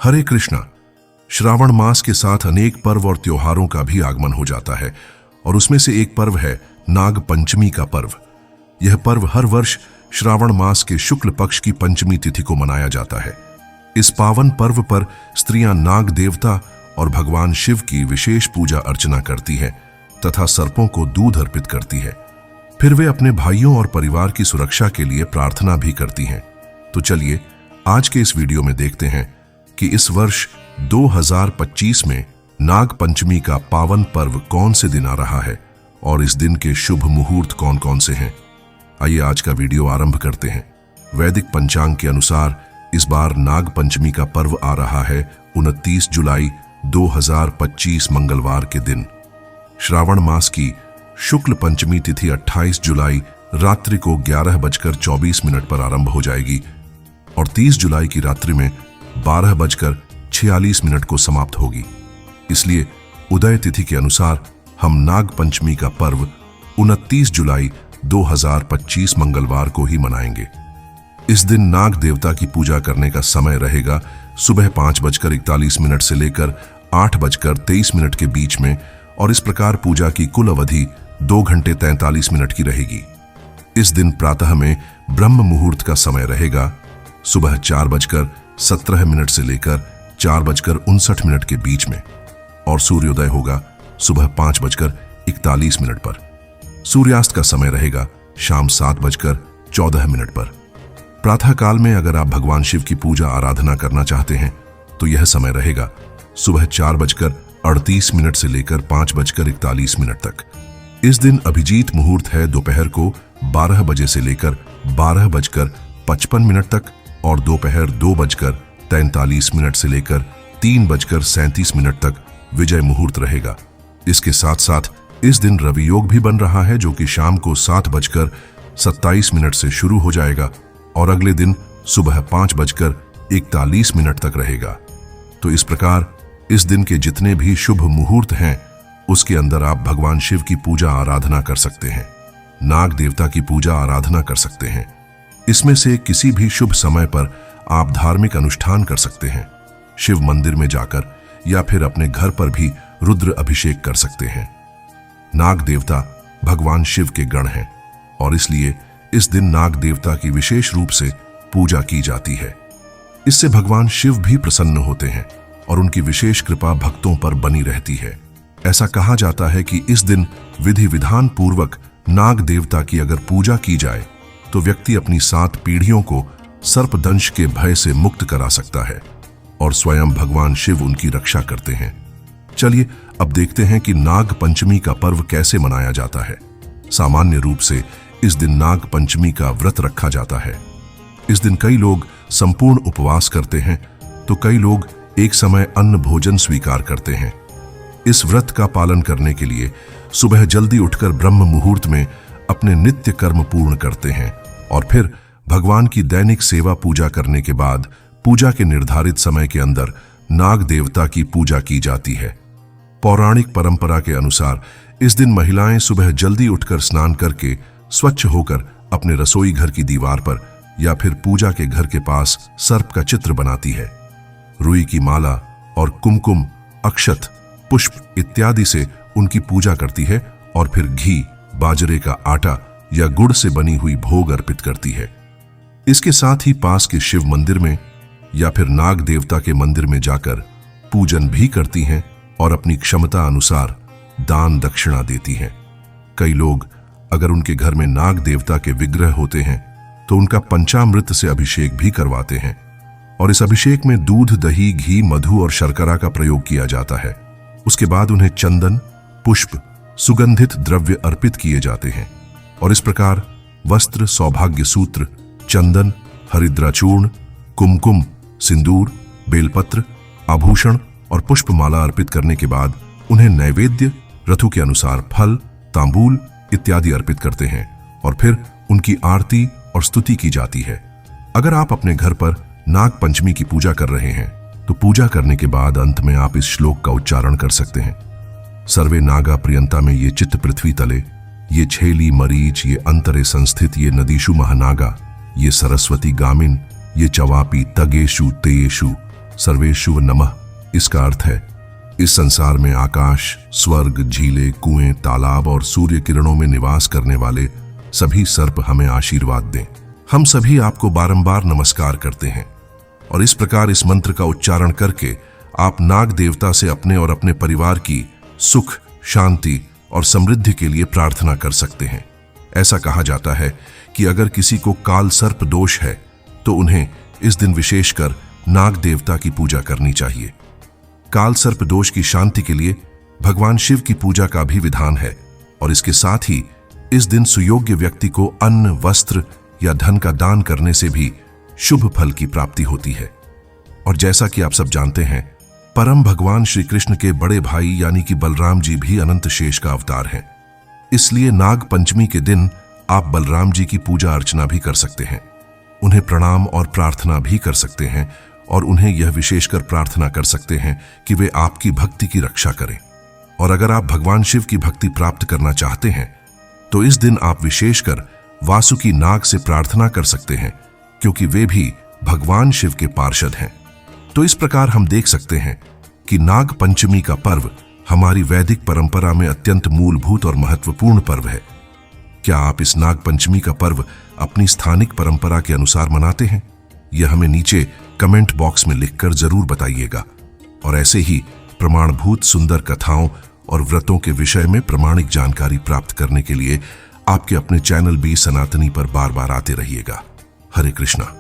हरे कृष्णा। श्रावण मास के साथ अनेक पर्व और त्योहारों का भी आगमन हो जाता है और उसमें से एक पर्व है नाग पंचमी का पर्व। यह पर्व हर वर्ष श्रावण मास के शुक्ल पक्ष की पंचमी तिथि को मनाया जाता है। इस पावन पर्व पर स्त्रियां नाग देवता और भगवान शिव की विशेष पूजा अर्चना करती हैं तथा सर्पों को दूध अर्पित करती है। फिर वे अपने भाइयों और परिवार की सुरक्षा के लिए प्रार्थना भी करती हैं। तो चलिए आज के इस वीडियो में देखते हैं कि इस वर्ष 2025 में नाग पंचमी का पावन पर्व कौन से दिन आ रहा है और इस दिन के शुभ मुहूर्त कौन कौन से हैं। आइए आज का वीडियो आरंभ करते हैं। वैदिक पंचांग के अनुसार इस बार नाग पंचमी का पर्व आ रहा है 29 जुलाई 2025 मंगलवार के दिन। श्रावण मास की शुक्ल पंचमी तिथि 28 जुलाई रात्रि को 11:24 पर आरंभ हो जाएगी और 30 जुलाई की रात्रि में 12:46 को समाप्त होगी। इसलिए उदय तिथि के अनुसार हम नाग पंचमी का पर्व 29 जुलाई 2025 मंगलवार को ही मनाएंगे। इस दिन नाग देवता की पूजा करने का समय रहेगा सुबह 5:41 से लेकर 8:23 के बीच में और इस प्रकार पूजा की कुल अवधि 2 घंटे 43 मिनट की रहेगी। इस दिन प्रातः में ब्रह्म मुहूर्त का समय रहेगा सुबह 4:17 से लेकर 4:59 के बीच में और सूर्योदय होगा सुबह 5:41 पर। सूर्यास्त का समय रहेगा शाम 7:14 पर। प्रातः काल में अगर आप भगवान शिव की पूजा आराधना करना चाहते हैं तो यह समय रहेगा सुबह 4:38 से लेकर 5:41 तक। इस दिन अभिजीत मुहूर्त है दोपहर को 12 बजे से लेकर 12:55 तक और दोपहर 2:43 से लेकर 3:37 तक विजय मुहूर्त रहेगा। इसके साथ साथ इस दिन रवि योग भी बन रहा है जो कि शाम को 7:27 से शुरू हो जाएगा और अगले दिन सुबह 5:41 तक रहेगा। तो इस प्रकार इस दिन के जितने भी शुभ मुहूर्त हैं उसके अंदर आप भगवान शिव की पूजा आराधना कर सकते हैं, नाग देवता की पूजा आराधना कर सकते हैं। इसमें से किसी भी शुभ समय पर आप धार्मिक अनुष्ठान कर सकते हैं। शिव मंदिर में जाकर या फिर अपने घर पर भी रुद्र अभिषेक कर सकते हैं। नाग देवता भगवान शिव के गण हैं और इसलिए इस दिन नाग देवता की विशेष रूप से पूजा की जाती है। इससे भगवान शिव भी प्रसन्न होते हैं और उनकी विशेष कृपा भक्तों पर बनी रहती है। ऐसा कहा जाता है कि इस दिन विधि विधान पूर्वक नाग देवता की अगर पूजा की जाए तो व्यक्ति अपनी 7 पीढ़ियों को सर्पदंश के भय से मुक्त करा सकता है और स्वयं भगवान शिव उनकी रक्षा करते हैं। चलिए अब देखते हैं कि नाग पंचमी का पर्व कैसे मनाया जाता है। सामान्य रूप से इस दिन नाग पंचमी का व्रत रखा जाता है। इस दिन कई लोग संपूर्ण उपवास करते हैं तो कई लोग एक समय अन्न भोजन स्वीकार करते हैं। इस व्रत का पालन करने के लिए सुबह जल्दी उठकर ब्रह्म मुहूर्त में अपने नित्य कर्म पूर्ण करते हैं और फिर भगवान की दैनिक सेवा पूजा करने के बाद पूजा के निर्धारित समय के अंदर नाग देवता की पूजा की जाती है। पौराणिक परंपरा के अनुसार इस दिन महिलाएं सुबह जल्दी उठकर स्नान करके स्वच्छ होकर अपने रसोई घर की दीवार पर या फिर पूजा के घर के पास सर्प का चित्र बनाती है। रुई की माला और कुमकुम, अक्षत, पुष्प इत्यादि से उनकी पूजा करती है और फिर घी, बाजरे का आटा या गुड़ से बनी हुई भोग अर्पित करती है। इसके साथ ही पास के शिव मंदिर में या फिर नाग देवता के मंदिर में जाकर पूजन भी करती हैं और अपनी क्षमता अनुसार दान दक्षिणा देती हैं। कई लोग अगर उनके घर में नाग देवता के विग्रह होते हैं तो उनका पंचामृत से अभिषेक भी करवाते हैं और इस अभिषेक में दूध, दही, घी, मधु और शर्करा का प्रयोग किया जाता है। उसके बाद उन्हें चंदन, पुष्प, सुगंधित द्रव्य अर्पित किए जाते हैं और इस प्रकार वस्त्र, सौभाग्य सूत्र, चंदन, हरिद्राचूर्ण, कुमकुम, सिंदूर, बेलपत्र, आभूषण और पुष्पमाला अर्पित करने के बाद उन्हें नैवेद्य, रथु के अनुसार फल, तांबूल इत्यादि अर्पित करते हैं और फिर उनकी आरती और स्तुति की जाती है। अगर आप अपने घर पर नाग पंचमी की पूजा कर रहे हैं तो पूजा करने के बाद अंत में आप इस श्लोक का उच्चारण कर सकते हैं। सर्वे नागा प्रियंता में ये चित्त पृथ्वी तले, ये छेली मरीच, ये अंतरे संस्थित, ये नदीशु महानागा, ये सरस्वती गामिन, ये चवापी तगेशु तेयेशु सर्वेशु नमः। इसका अर्थ है इस संसार में आकाश, स्वर्ग, झीलें, कुएं, तालाब और सूर्य किरणों में निवास करने वाले सभी सर्प हमें आशीर्वाद दें। हम सभी आपको बारंबार नमस्कार करते हैं और इस प्रकार इस मंत्र का उच्चारण करके आप नाग देवता से अपने और अपने परिवार की सुख, शांति और समृद्धि के लिए प्रार्थना कर सकते हैं। ऐसा कहा जाता है कि अगर किसी को काल सर्प दोष है तो उन्हें इस दिन विशेषकर नाग देवता की पूजा करनी चाहिए। काल सर्प दोष की शांति के लिए भगवान शिव की पूजा का भी विधान है और इसके साथ ही इस दिन सुयोग्य व्यक्ति को अन्न, वस्त्र या धन का दान करने से भी शुभ फल की प्राप्ति होती है। और जैसा कि आप सब जानते हैं, परम भगवान श्री कृष्ण के बड़े भाई यानी कि बलराम जी भी अनंत शेष का अवतार हैं। इसलिए नाग पंचमी के दिन आप बलराम जी की पूजा अर्चना भी कर सकते हैं, उन्हें प्रणाम और प्रार्थना भी कर सकते हैं और उन्हें यह विशेषकर प्रार्थना कर सकते हैं कि वे आपकी भक्ति की रक्षा करें। और अगर आप भगवान शिव की भक्ति प्राप्त करना चाहते हैं तो इस दिन आप विशेषकर वासुकी नाग से प्रार्थना कर सकते हैं, क्योंकि वे भी भगवान शिव के पार्षद हैं। तो इस प्रकार हम देख सकते हैं कि नाग पंचमी का पर्व हमारी वैदिक परंपरा में अत्यंत मूलभूत और महत्वपूर्ण पर्व है। क्या आप इस नाग पंचमी का पर्व अपनी स्थानिक परंपरा के अनुसार मनाते हैं? यह हमें नीचे कमेंट बॉक्स में लिखकर जरूर बताइएगा। और ऐसे ही प्रमाणभूत सुंदर कथाओं और व्रतों के विषय में प्रामाणिक जानकारी प्राप्त करने के लिए आपके अपने चैनल बी सनातनी पर बार बार आते रहिएगा। हरे कृष्णा।